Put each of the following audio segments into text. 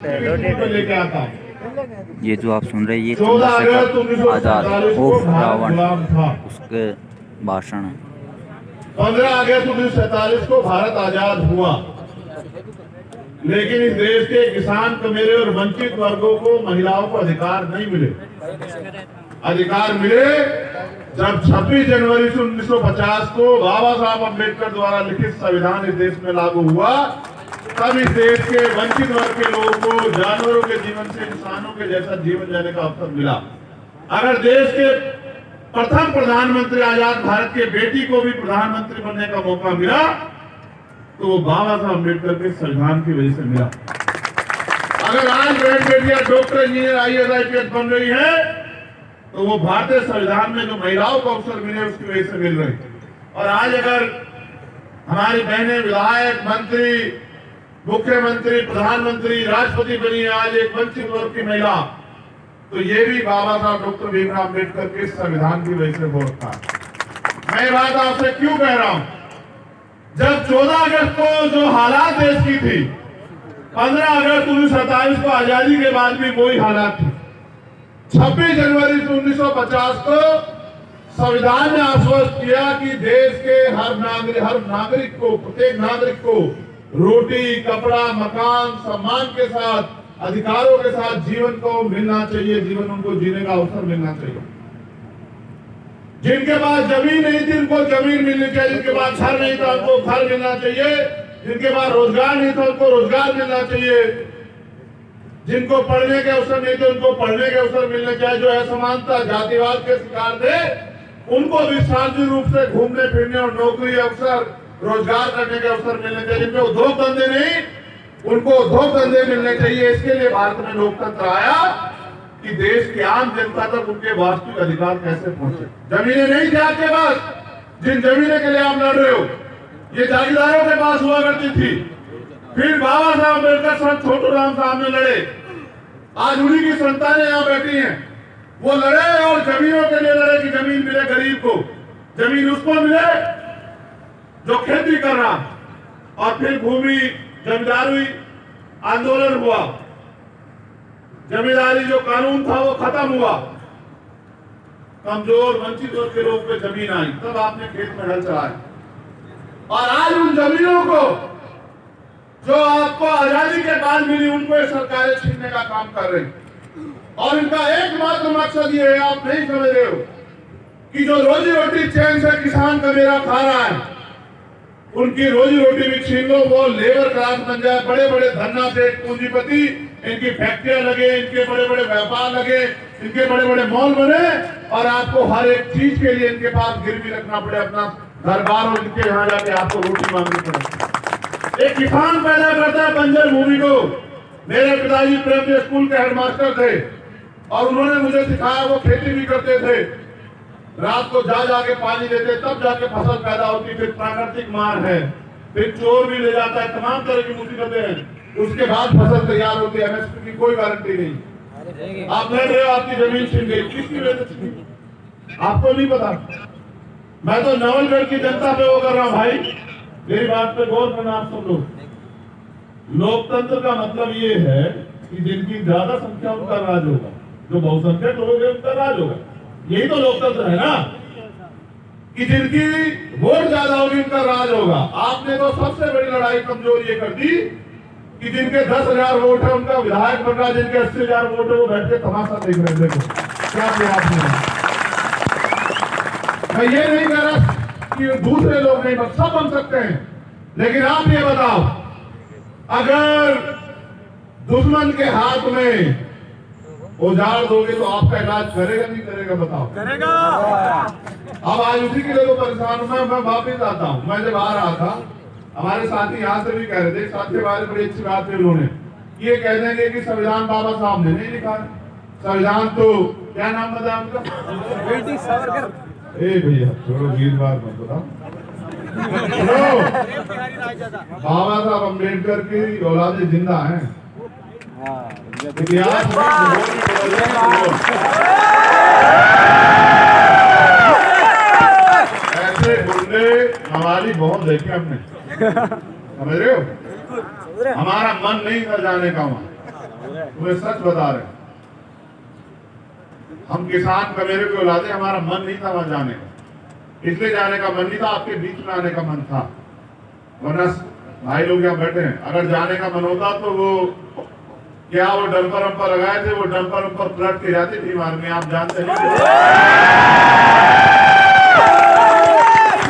लेके आता है। ये जो आप सुन रहे हैं ये 14 अगस्त आज़ाद 1947 को भारत रावण गुलाम था। उसके भाषण है। 15 अगस्त 1947 को भारत आजाद हुआ, लेकिन इस देश के किसान, कमेरे और वंचित वर्गों को, महिलाओं को अधिकार नहीं मिले। अधिकार मिले जब 26 जनवरी 1950 को बाबा साहब अम्बेडकर द्वारा लिखित संविधान इस देश में लागू हुआ। तब इस देश के वंचित वर्ग के लोगों को जानवरों के जीवन से इंसानों के जैसा जीवन जीने का अवसर मिला। अगर देश के प्रथम प्रधानमंत्री आजाद भारत के बेटी को भी प्रधानमंत्री बनने का मौका मिला तो वो बाबा साहब अम्बेडकर के संविधान की वजह से मिला। अगर आज बहन बेटियां डॉक्टर, इंजीनियर, IAS, IPS बन रही है तो वो भारतीय संविधान में जो महिलाओं को अवसर मिले उसकी वजह से मिल रही। और आज अगर हमारी बहनें विधायक, मंत्री, मुख्यमंत्री, प्रधानमंत्री, राष्ट्रपति बनी है आज एक वंचित वर्ग की महिला, तो ये भी बाबा साहब डॉक्टर भीमराव अम्बेडकर के संविधान की वजह से हो रखा है। मैं ये बात आपसे क्यों कह रहा हूं? जब 14 अगस्त को जो हालात देश की थी, 15 अगस्त 1947 को आजादी के बाद भी वही हालात थी। 26 जनवरी 1950 को संविधान ने आश्वस्त किया कि देश के हर नागरिक को, प्रत्येक नागरिक को रोटी, कपड़ा, मकान, सम्मान के साथ, अधिकारों के साथ जीवन को मिलना चाहिए, जीवन उनको जीने का अवसर मिलना चाहिए। जिनके पास जमीन नहीं थी उनको जमीन मिलनी चाहिए, जिनके पास घर नहीं था उनको घर मिलना चाहिए, जिनके पास रोजगार नहीं था उनको रोजगार मिलना चाहिए, जिनको पढ़ने के अवसर नहीं थे उनको पढ़ने के अवसर मिलने चाहिए। जो असमानता, जातिवाद के शिकार थे उनको भी सार्वजनिक रूप से घूमने फिरने और नौकरी अवसर, रोजगार करने के अवसर मिलने चाहिए। जिनके उद्योग धंधे नहीं उनको उद्योग धंधे मिलने चाहिए। इसके लिए भारत में लोकतंत्र आया कि देश की आम जनता तक उनके वास्तविक अधिकार कैसे पहुंचे। जमीनें नहीं थी आपके पास, जिन जमीनों के लिए आप लड़ रहे हो ये जागीरदारों के पास हुआ करती थी। फिर बाबा साहब अम्बेडकर छोटू राम साहब ने लड़े, आज उन्हीं की संतानें यहाँ बैठी हैं। वो लड़े और जमीनों के लिए लड़े कि जमीन मिले गरीब को, जमीन उसको मिले जो खेती कर रहा। और फिर भूमि जमींदारी आंदोलन हुआ, जमींदारी जो कानून था वो खत्म हुआ, कमजोर वंचित वर्ग के लोग पे जमीन आई, तब आपने खेत में हल चलाया। और आज उन जमीनों को जो आपको आजादी के बाद मिली उनको ये सरकारें छीनने का काम कर रही। और इनका एकमात्र मकसद ये है, आप नहीं समझ रहे हो कि जो रोजी रोटी चैन से किसान का मेरा खा रहा है उनकी रोजी रोटी भी छीन लो, वो लेबर क्लास बन जाए, बड़े बड़े धन्ना सेठ पूंजीपति, इनकी फैक्ट्रियां लगे, इनके बड़े बड़े व्यापार लगे, इनके बड़े बड़े मॉल बने और आपको हर एक चीज के लिए इनके पास गिरवी रखना पड़े अपना घर बार, और इनके यहाँ जाके आपको रोटी मांगनी पड़े। एक किसान पैदा करता है बंजर भूमि को। मेरे पिताजी प्रेम स्कूल के हेडमास्टर थे और उन्होंने मुझे सिखाया, वो खेती भी करते थे, रात को जाके पानी देते, तब जाके फसल पैदा होती। फिर प्राकृतिक मार है, फिर चोर भी ले जाता है, तमाम तरह की मुसीबतें हैं, उसके बाद फसल तैयार होती है। MSP की कोई गारंटी नहीं। आप लड़ रहे हो, आपकी जमीन छीन गई, किसकी वजह से छीन? आपको नहीं पता। मैं तो नवलगढ़ की जनता पे वो कर रहा हूं भाई, मेरी बात पे गौर करना आप सब लोग। लोकतंत्र का मतलब ये है कि जिनकी ज्यादा संख्या उनका राज होगा, जो बहुसंख्यक लोग हैं उनका राज होगा। यही तो लोकतंत्र है ना, कि जिनकी वोट ज्यादा होगी उनका राज होगा। आपने तो सबसे बड़ी लड़ाई कमजोर ये कर दी कि जिनके 10,000 वोट है उनका विधायक बन रहा, जिनके 80,000 वोट है वो बैठ के तमाशा देख रहे हैं। देखो क्या किया आपने। मैं ये नहीं कह रहा कि दूसरे लोग नहीं बन, सब बन सकते हैं, लेकिन आप ये बताओ, अगर दुश्मन के हाथ में औजार दोगे तो आपका इलाज करेगा नहीं करेगा? बताओ। करेगा। अब आज उसी के लिए तो परेशान हूं मैं वापिस आता हूं। मैं जब आ रहा था, हमारे साथी यहाँ से भी कह रहे थे, साथ के बारे में बड़ी अच्छी बात है, उन्होंने ये कह देंगे कि संविधान बाबा साहब ने नहीं लिखा। संविधान तो क्या नाम बताया उनका? ए भैया थोड़ा गीत बात मत बताओ। बाबा साहब अम्बेडकर की औलादे जिंदा है। इतिहास ऐसे गुंडे हमारी बहुत देखे हमने, समझ रहे हो? हमारा मन नहीं कर जाने का वहां। तुम्हें सच बता रहे हैं। हम किसान कमेरे को लाते, हमारा मन नहीं था वहां जाने का, इसलिए जाने का मन नहीं था, आपके बीच में आने का मन था। वरना भाई लोग यहाँ बैठे हैं, अगर जाने का मन होता तो वो क्या वो डंपर वंपर लगाए थे, वो डंपर वंपर पलट के जाती थी मार में, आप जानते हैं।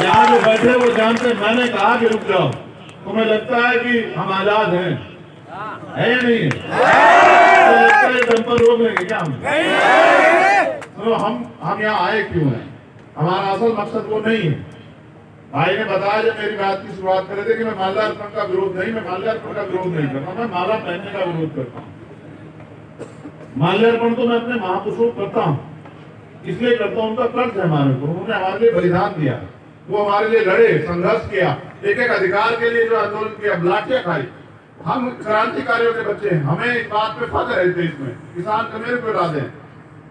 यहाँ जो बैठे वो जानते, मैंने कहा कि रुक जाओ, तुम्हें लगता है कि हम आजाद हैं, है या नहीं? तो लगता है डंपर रोक लेंगे क्या हम? तो हम यहाँ आए क्यों हैं? हमारा असल मकसद वो नहीं है। भाई ने बताया जब मेरी बात की शुरुआत करे थे कि मैं माल्यार्पण का विरोध नहीं, मैं माल्यार्पण का विरोध नहीं करता, मैं माला पहनने का विरोध करता हूँ। माल्यार्पण तो मैं अपने महापुरुषों को करता हूँ, इसलिए करता हूँ, उनका कर्ज है हमारे ऊपर, उन्होंने हमारे लिए बलिदान दिया, वो हमारे लिए लड़े, संघर्ष किया, एक एक अधिकार के लिए जो आंदोलन किया, लाठियां खाई। हम क्रांतिकारियों के बच्चे हैं, हमें इस बात पे फख्र है देश में, किसान कमेरे पे ला दें।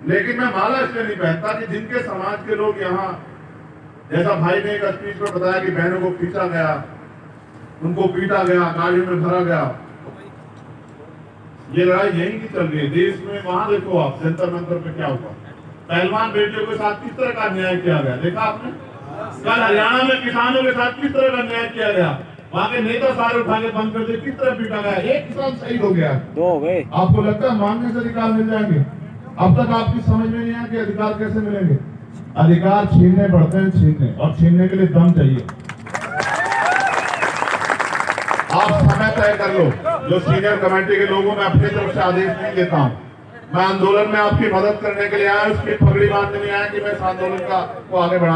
लेकिन मैं माला इसलिए नहीं पहनता कि जिनके समाज के लोग यहाँ, जैसा भाई ने एक स्पीच में बताया कि बहनों को खींचा गया, उनको पीटा गया, गाड़ियों में भरा गया, ये लड़ाई यहीं की चल रही है देश में। वहां देखो आप जंतर मंतर पे क्या हुआ, पहलवान बेटियों के साथ किस तरह का अन्याय किया गया, देखा आपने? कल हरियाणा में किसानों के साथ किस तरह का अन्याय किया गया, वहां के नेता सारे उठा के बंद कर दिए, किस तरह पीटा गया, एक किसान शहीद हो गया, 2 हो गए। आपको लगता है मांगने से अधिकार मिल जाएंगे? अब तक आपकी समझ में नहीं आया कि अधिकार कैसे मिलेंगे। अधिकार छीनने पड़ते हैं, छीनने, और छीनने के लिए दम चाहिए। आप समय तय कर लो, जो सीनियर कमेटी के लोगों में अपनी तरफ से आदेश नहीं देता हूँ, मैं आंदोलन में आपकी मदद करने के लिए आया, उसकी पगड़ी बांधने नहीं आया कि मैं इस आंदोलन को आगे बढ़ाऊं।